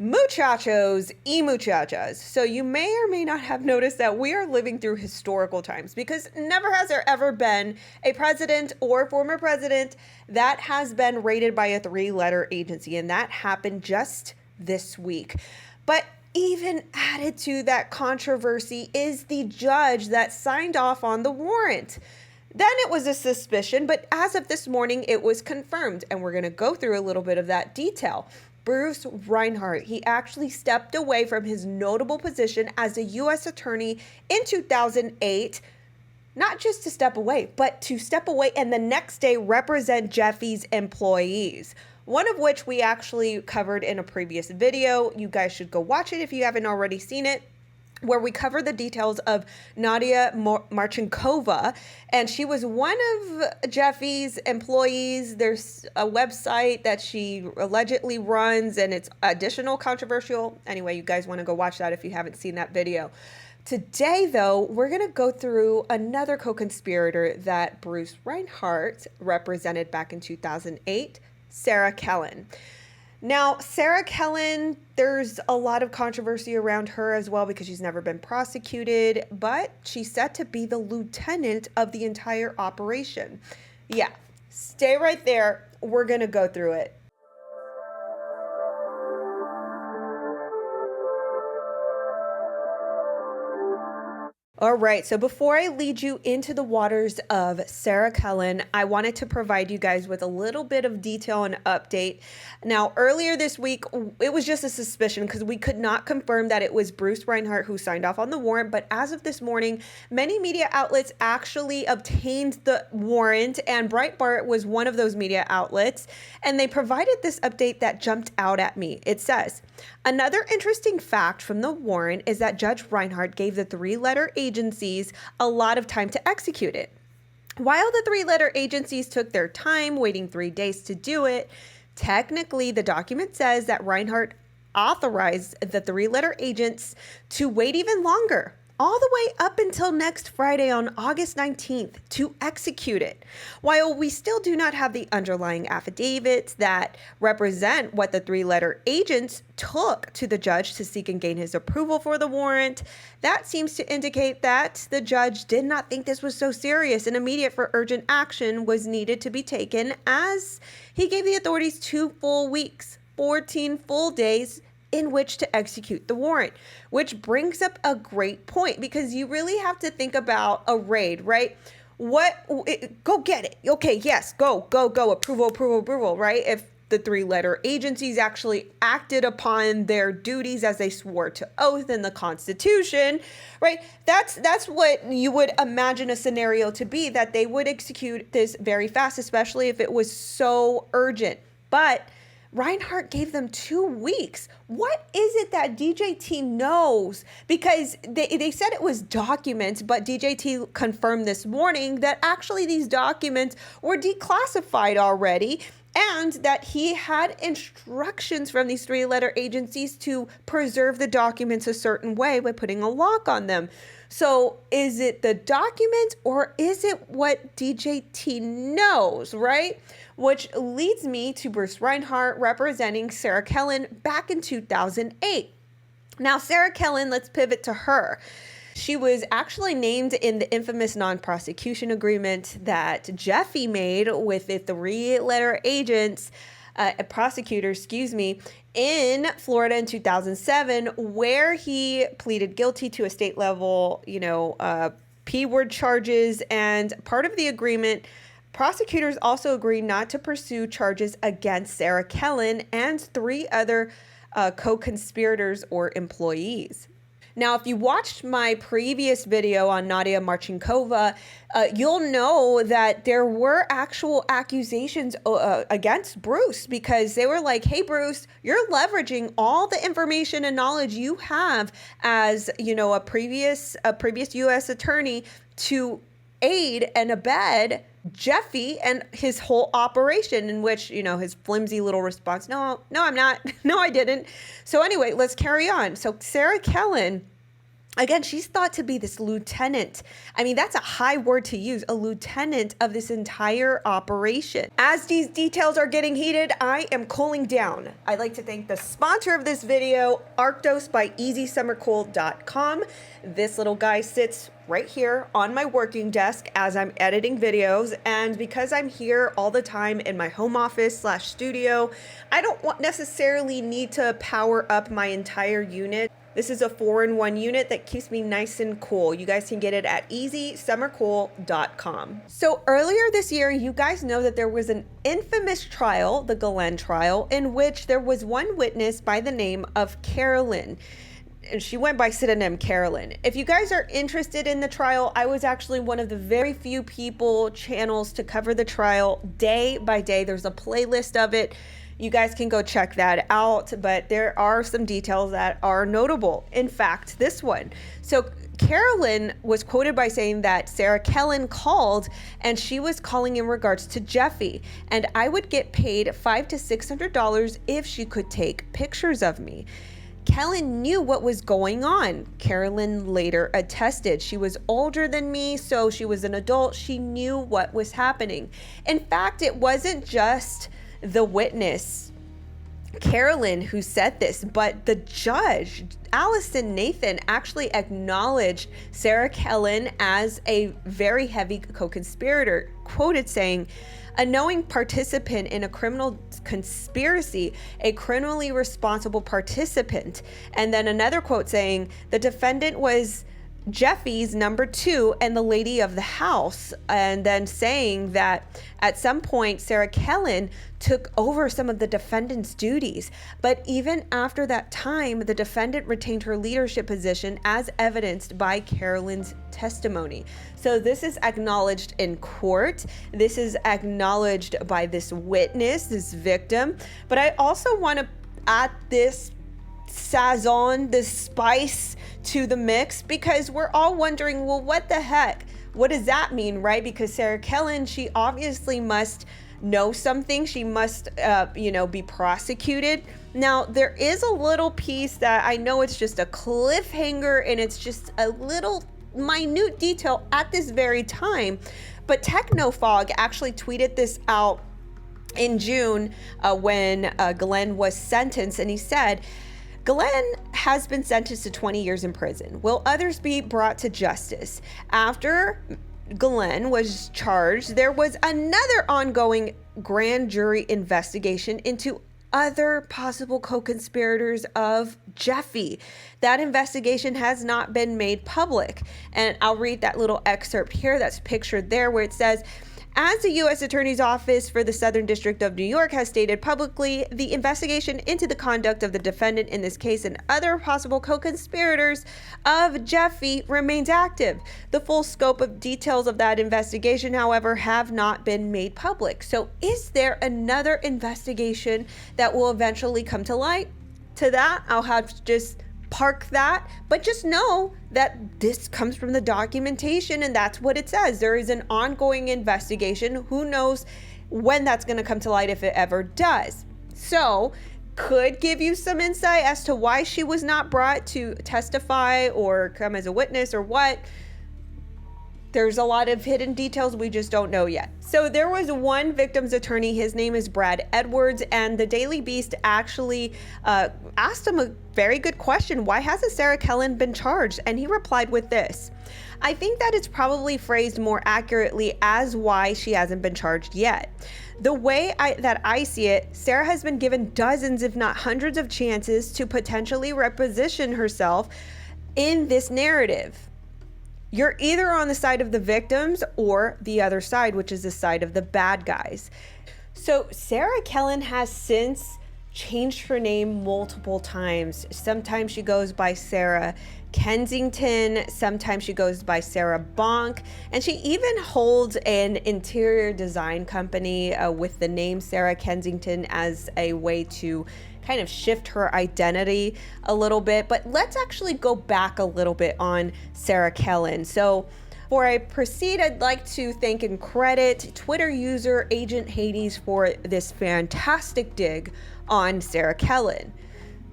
Muchachos y muchachas. So you may or may not have noticed that we are living through historical times, because never has there ever been a president or former president that has been rated by a three-letter agency, and that happened just this week. But even added to that controversy is the judge that signed off on the warrant. Then it was a suspicion, but as of this morning, it was confirmed, and we're going to go through a little bit of that detail. Bruce Reinhart, he actually stepped away from his notable position as a U.S. attorney in 2008, not just to step away, but to step away and the next day represent Jeffy's employees, one of which we actually covered in a previous video. You guys should go watch it if you haven't already seen it, where we cover the details of 𝘏𝘶𝘮𝘢𝘮𝘪, and she was one of Jeffy's employees. There's a website that she allegedly runs, and it's additional controversial. Anyway, you guys want to go watch that if you haven't seen that video. Today, though, we're going to go through another co-conspirator that Bruce Reinhart represented back in 2008, Sarah Kellen. Now, Sarah Kellen, there's a lot of controversy around her as well because she's never been prosecuted, but she's set to be the lieutenant of the entire operation. Yeah, stay right there. We're going to go through it. All right, so before I lead you into the waters of Sarah Kellen, I wanted to provide you guys with a little bit of detail and update. Now, earlier this week, it was just a suspicion because we could not confirm that it was Bruce Reinhart who signed off on the warrant. But as of this morning, many media outlets actually obtained the warrant, and Breitbart was one of those media outlets. And they provided this update that jumped out at me. It says, another interesting fact from the warrant is that Judge Reinhart gave the three-letter agencies a lot of time to execute it. While the three-letter agencies took their time, waiting 3 days to do it, technically the document says that Reinhart authorized the three-letter agents to wait even longer, all the way up until next Friday on August 19th to execute it. While we still do not have the underlying affidavits that represent what the three-letter agents took to the judge to seek and gain his approval for the warrant, that seems to indicate that the judge did not think this was so serious and immediate for urgent action was needed to be taken, as he gave the authorities 2 full weeks, 14 full days in which to execute the warrant, which brings up a great point, because you really have to think about a raid, right? Go get it. Okay, yes, go, approval, right? If the three-letter agencies actually acted upon their duties as they swore to oath in the Constitution, right? That's what you would imagine a scenario to be, that they would execute this very fast, especially if it was so urgent. But Reinhart gave them 2 weeks. What is it that DJT knows? Because they said it was documents, but DJT confirmed this morning that actually these documents were declassified already, and that he had instructions from these three-letter agencies to preserve the documents a certain way by putting a lock on them. So is it the document, or is it what DJT knows, right? Which leads me to Bruce Reinhart representing Sarah Kellen back in 2008. Now, Sarah Kellen, let's pivot to her. She was actually named in the infamous non-prosecution agreement that Jeffy made with the three-letter prosecutors, in Florida in 2007, where he pleaded guilty to a state level, P-word charges. And part of the agreement, prosecutors also agreed not to pursue charges against Sarah Kellen and 3 other co-conspirators or employees. Now, if you watched my previous video on 𝘏𝘶𝘮𝘢𝘮𝘪, you'll know that there were actual accusations against Bruce, because they were like, hey, Bruce, you're leveraging all the information and knowledge you have as, a previous U.S. attorney to aid and abet Jeffy and his whole operation, in which, his flimsy little response, no, I'm not. No, I didn't. So anyway, let's carry on. So Sarah Kellen, Again, she's thought to be this lieutenant. I mean, that's a high word to use, a lieutenant of this entire operation. As these details are getting heated, I am cooling down. I'd like to thank the sponsor of this video, 𝘲𝘀𝑑𝑜𝑠E by EasySummerCool.com. This little guy sits right here on my working desk as I'm editing videos, and because I'm here all the time in my home office / studio, I don't necessarily need to power up my entire unit. This is a 4-in-1 unit that keeps me nice and cool. You guys can get it at EasySummerCool.com. So earlier this year, you guys know that there was an infamous trial, the Kellen trial, in which there was one witness by the name of Kellen. And she went by pseudonym Kellen. If you guys are interested in the trial, I was actually one of the very few channels to cover the trial day by day. There's a playlist of it. You guys can go check that out, but there are some details that are notable. In fact, this one. So Kellen was quoted by saying that Sarah Kellen called and she was calling in regards to Jeffy, and I would get paid $500 to $600 if she could take pictures of me. Kellen knew what was going on. Kellen later attested. She was older than me, so she was an adult. She knew what was happening. In fact, it wasn't just the witness, Kellen, who said this, but the judge, Allison Nathan, actually acknowledged Sarah Kellen as a very heavy co-conspirator, quoted saying, "A knowing participant in a criminal conspiracy, a criminally responsible participant." And then another quote saying, "The defendant was Jeffy's number 2 and the lady of the house," and then saying that at some point Sarah Kellen took over some of the defendant's duties. But even after that time, the defendant retained her leadership position as evidenced by Kellen's testimony. So this is acknowledged in court. This is acknowledged by this witness, this victim. But I also want to add this this spice to the mix, because we're all wondering, well, what the heck? What does that mean, right? Because Sarah Kellen, she obviously must know something. She must, be prosecuted. Now, there is a little piece that I know it's just a cliffhanger and it's just a little minute detail at this very time, but Technofog actually tweeted this out in June when Kellen was sentenced, and he said, "Kellen has been sentenced to 20 years in prison. Will others be brought to justice?" After Kellen was charged, there was another ongoing grand jury investigation into other possible co-conspirators of Jeffy. That investigation has not been made public. And I'll read that little excerpt here that's pictured there, where it says, "As the U.S. Attorney's Office for the Southern District of New York has stated publicly, the investigation into the conduct of the defendant in this case and other possible co-conspirators of Jeffy remains active. The full scope of details of that investigation, however, have not been made public." So is there another investigation that will eventually come to light? To that, I'll have to just park that, but just know that this comes from the documentation and that's what it says. There is an ongoing investigation. Who knows when that's going to come to light, if it ever does. So could give you some insight as to why she was not brought to testify or come as a witness or what. There's a lot of hidden details we just don't know yet. So there was one victim's attorney, his name is Brad Edwards, and the Daily Beast actually asked him a very good question. Why hasn't Sarah Kellen been charged? And he replied with this: "I think that it's probably phrased more accurately as why she hasn't been charged yet. The way that I see it, Sarah has been given dozens, if not hundreds of chances to potentially reposition herself in this narrative. You're either on the side of the victims or the other side, which is the side of the bad guys." So Sarah Kellen has since changed her name multiple times. Sometimes she goes by Sarah Kensington, sometimes she goes by Sarah Bonk, and she even holds an interior design company with the name Sarah Kensington as a way to kind of shift her identity a little bit. But let's actually go back a little bit on Sarah Kellen. So before I proceed, I'd like to thank and credit Twitter user Agent Hades for this fantastic dig on Sarah Kellen.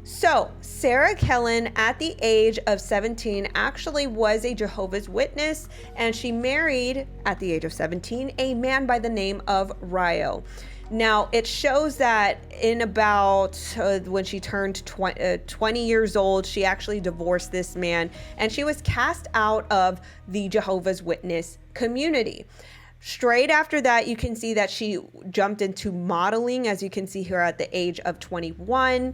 So Sarah Kellen, at the age of 17, actually was a Jehovah's Witness, and she married, at the age of 17, a man by the name of Ryo. Now, it shows that in about when she turned 20 years old, she actually divorced this man, and she was cast out of the Jehovah's Witness community. Straight after that, you can see that she jumped into modeling, as you can see here at the age of 21.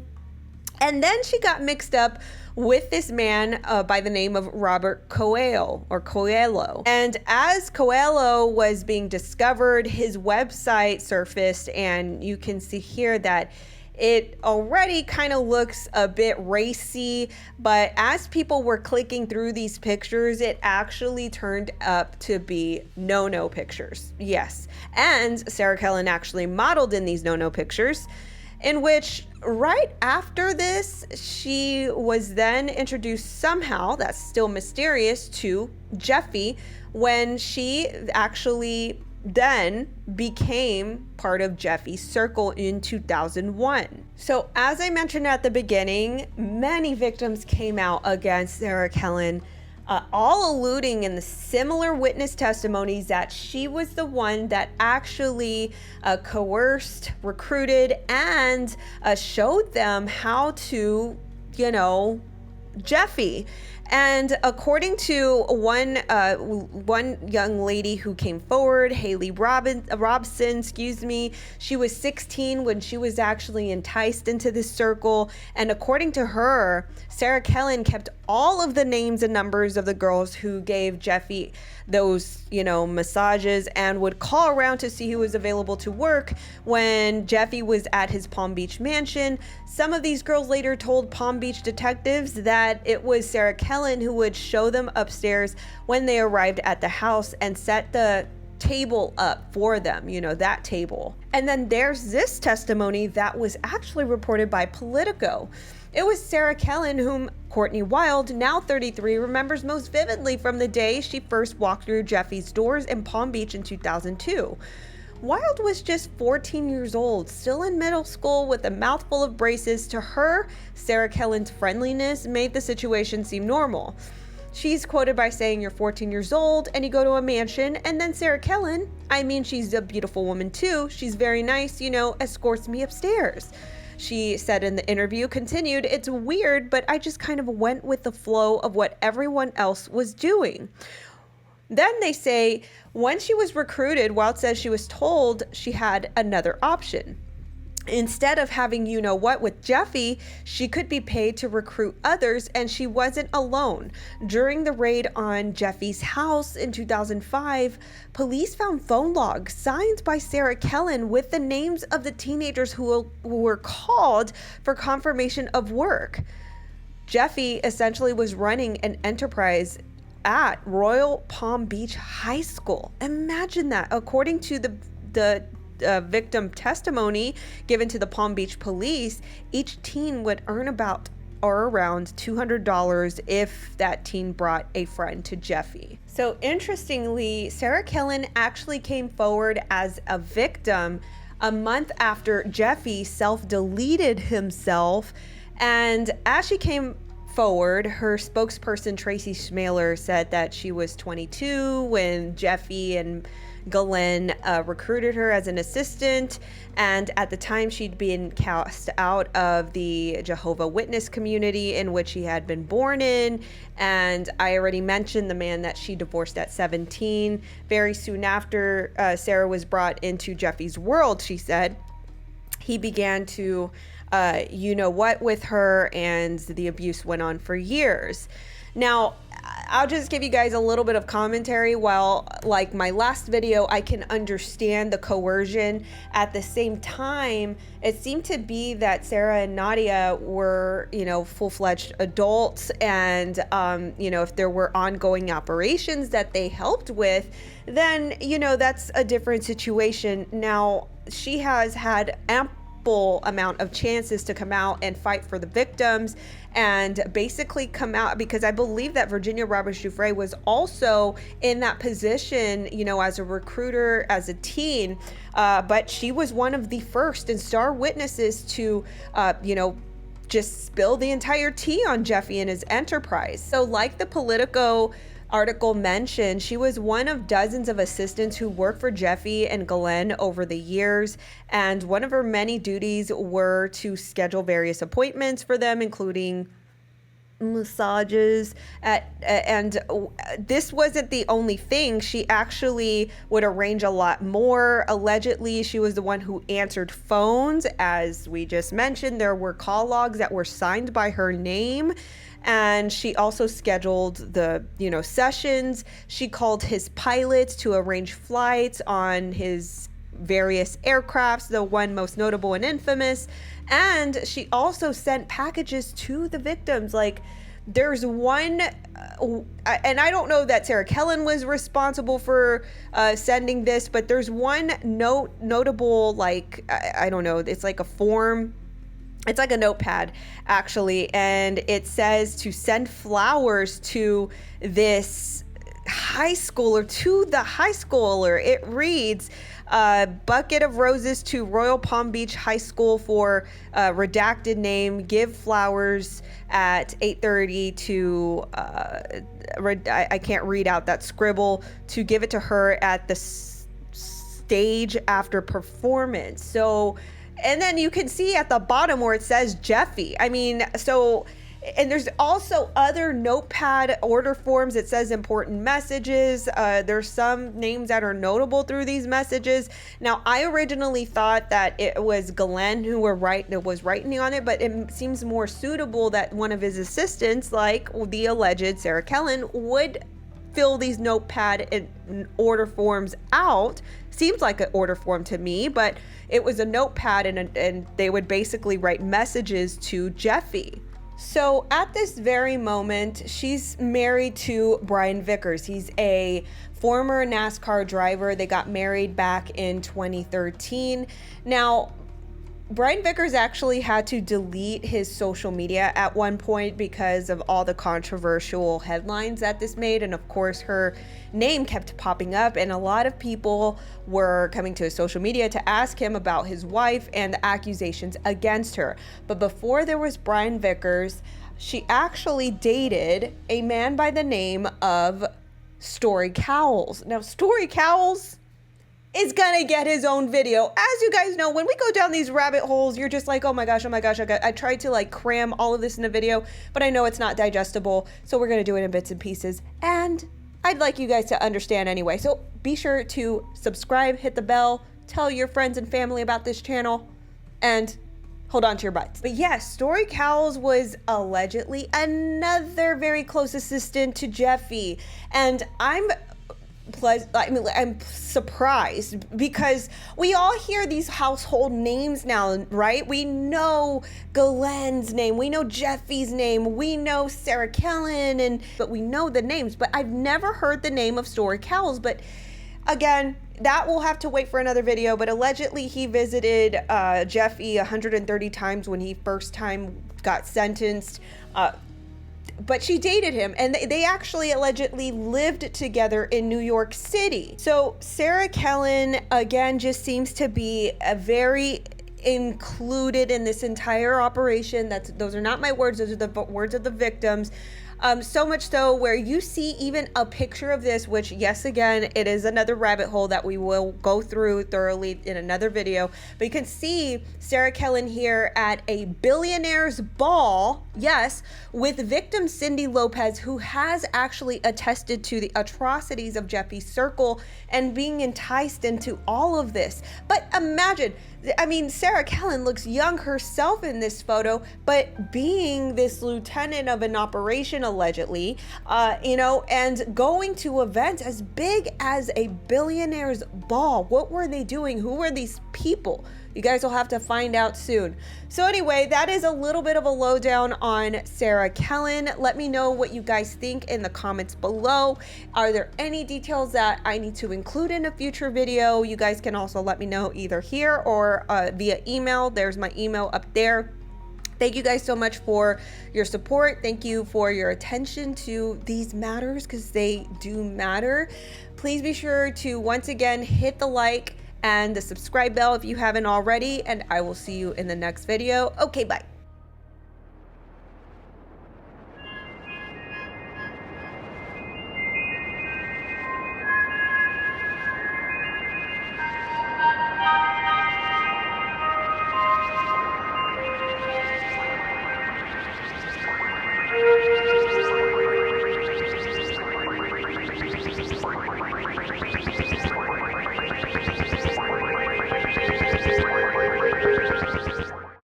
And then she got mixed up with this man by the name of Robert Coelho, or Coelho. And as Coelho was being discovered, his website surfaced, and you can see here that it already kind of looks a bit racy, but as people were clicking through these pictures, it actually turned up to be no-no pictures. Yes. And Sarah Kellen actually modeled in these no-no pictures, in which right after this, she was then introduced somehow, that's still mysterious, to Jeffy, when she actually then became part of Jeffy's circle in 2001. So as I mentioned at the beginning, many victims came out against Sarah Kellen, all alluding in the similar witness testimonies that she was the one that actually coerced, recruited, and showed them how to, Jeffy. And according to one young lady who came forward, Robson, she was 16 when she was actually enticed into this circle. And according to her, Sarah Kellen kept all of the names and numbers of the girls who gave Jeffy those, massages, and would call around to see who was available to work when Jeffy was at his Palm Beach mansion. Some of these girls later told Palm Beach detectives that it was Sarah Kellen who would show them upstairs when they arrived at the house and set the table up for them, that table. And then there's this testimony that was actually reported by Politico. It was Sarah Kellen whom Courtney Wild, now 33, remembers most vividly from the day she first walked through Jeffy's doors in Palm Beach in 2002. Wild was just 14 years old, still in middle school with a mouthful of braces. To her, Sarah Kellen's friendliness made the situation seem normal. She's quoted by saying, "You're 14 years old and you go to a mansion," and then Sarah Kellen, she's a beautiful woman too, she's very nice, escorts me upstairs. She said in the interview, continued, "It's weird, but I just kind of went with the flow of what everyone else was doing." Then they say, when she was recruited, Wild says she was told she had another option. Instead of having with Jeffy, she could be paid to recruit others, and she wasn't alone. During the raid on Jeffy's house in 2005, police found phone logs signed by Sarah Kellen with the names of the teenagers who were called for confirmation of work. Jeffy essentially was running an enterprise at Royal Palm Beach High School. Imagine that. According to the victim testimony given to the Palm Beach police, each teen would earn about or around $200 if that teen brought a friend to Jeffy. So interestingly, Sarah Kellen actually came forward as a victim a month after Jeffy self-deleted himself. And as she came forward, her spokesperson Tracy Schmaler said that she was 22 when Jeffy and Kellen recruited her as an assistant, and at the time she'd been cast out of the Jehovah Witness community in which she had been born in. And I already mentioned the man that she divorced at 17. Very soon after Sarah was brought into Jeffy's world, she said, he began to with her, and the abuse went on for years. Now, I'll just give you guys a little bit of commentary. While, like my last video, I can understand the coercion, at the same time, it seemed to be that Sarah and Nadia were, full-fledged adults, and, if there were ongoing operations that they helped with, then, that's a different situation. Now, she has had ample amount of chances to come out and fight for the victims and basically come out, because I believe that Virginia Roberts Giuffre was also in that position, as a recruiter, as a teen, but she was one of the first and star witnesses to, just spill the entire tea on Jeffy and his enterprise. So like the Politico article mentioned, she was one of dozens of assistants who worked for Jeffy and Glenn over the years, and one of her many duties were to schedule various appointments for them, including massages and this wasn't the only thing. She actually would arrange a lot more. Allegedly, she was the one who answered phones. As we just mentioned, there were call logs that were signed by her name, and she also scheduled the sessions. She called his pilots to arrange flights on his various aircrafts, the one most notable and infamous. And she also sent packages to the victims. Like, there's one, and I don't know that Sarah Kellen was responsible for sending this, but there's one notable, like, I don't know, it's like a form. It's like a notepad, actually, and it says to send flowers to this high schooler, It reads, bucket of roses to Royal Palm Beach High School for redacted name, give flowers at 8:30 to, I can't read out that scribble, to give it to her at the stage after performance. So, and then you can see at the bottom where it says Jeffy. I mean, so, and there's also other notepad order forms. It says important messages. There's some names that are notable through these messages. Now, I originally thought that it was Glenn who was writing on it, but it seems more suitable that one of his assistants, like the alleged Sarah Kellen, would fill these notepad and order forms out. Seems like an order form to me, but it was a notepad, and they would basically write messages to Jeffy. So at this very moment, she's married to Brian Vickers. He's a former NASCAR driver. They got married back in 2013. Now, Brian Vickers actually had to delete his social media at one point because of all the controversial headlines that this made. And of course, her name kept popping up, and a lot of people were coming to his social media to ask him about his wife and the accusations against her. But before there was Brian Vickers, she actually dated a man by the name of 𝘬𝘬𝘮𝘢 𝘬𝘬𝘮𝘢. Now, 𝘬𝘬𝘮𝘢 𝘬𝘬𝘮𝘮 is gonna get his own video. As you guys know, when we go down these rabbit holes, you're just like, oh my gosh, I tried to like cram all of this in a video, but I know it's not digestible, so we're gonna do it in bits and pieces, and I'd like you guys to understand anyway. So be sure to subscribe, hit the bell, tell your friends and family about this channel, and hold on to your butts. But yes, 𝘬𝘬𝘮𝘢 𝘬𝘬𝘮𝘢 was allegedly another very close assistant to Jeffy, and I'm surprised because we all hear these household names now, right? We know Glenn's name, we know Jeffy's name, we know Sarah Kellen, but we know the names, but I've never heard the name of 𝘬𝘬𝘮𝘢. But again, that will have to wait for another video. But allegedly he visited Jeffy 130 times when he first time got sentenced. But she dated him, and they actually allegedly lived together in New York City. So Sarah Kellen, again, just seems to be a very included in this entire operation. Those are not my words, those are the words of the victims. So much so where you see even a picture of this, which, yes, again, it is another rabbit hole that we will go through thoroughly in another video. But you can see Sarah Kellen here at a billionaire's ball, yes, with victim Cindy Lopez, who has actually attested to the atrocities of Jeffy's circle and being enticed into all of this. But imagine, I mean, Sarah Kellen looks young herself in this photo, but being this lieutenant of an operation, allegedly, and going to events as big as a billionaire's ball. What were they doing? Who were these people? You guys will have to find out soon. So anyway, that is a little bit of a lowdown on Sarah Kellen. Let me know what you guys think in the comments below. Are there any details that I need to include in a future video? You guys can also let me know either here or via email. There's my email up there. Thank you guys so much for your support. Thank you for your attention to these matters, because they do matter. Please be sure to once again hit the like and the subscribe bell if you haven't already, and I will see you in the next video. Okay, bye.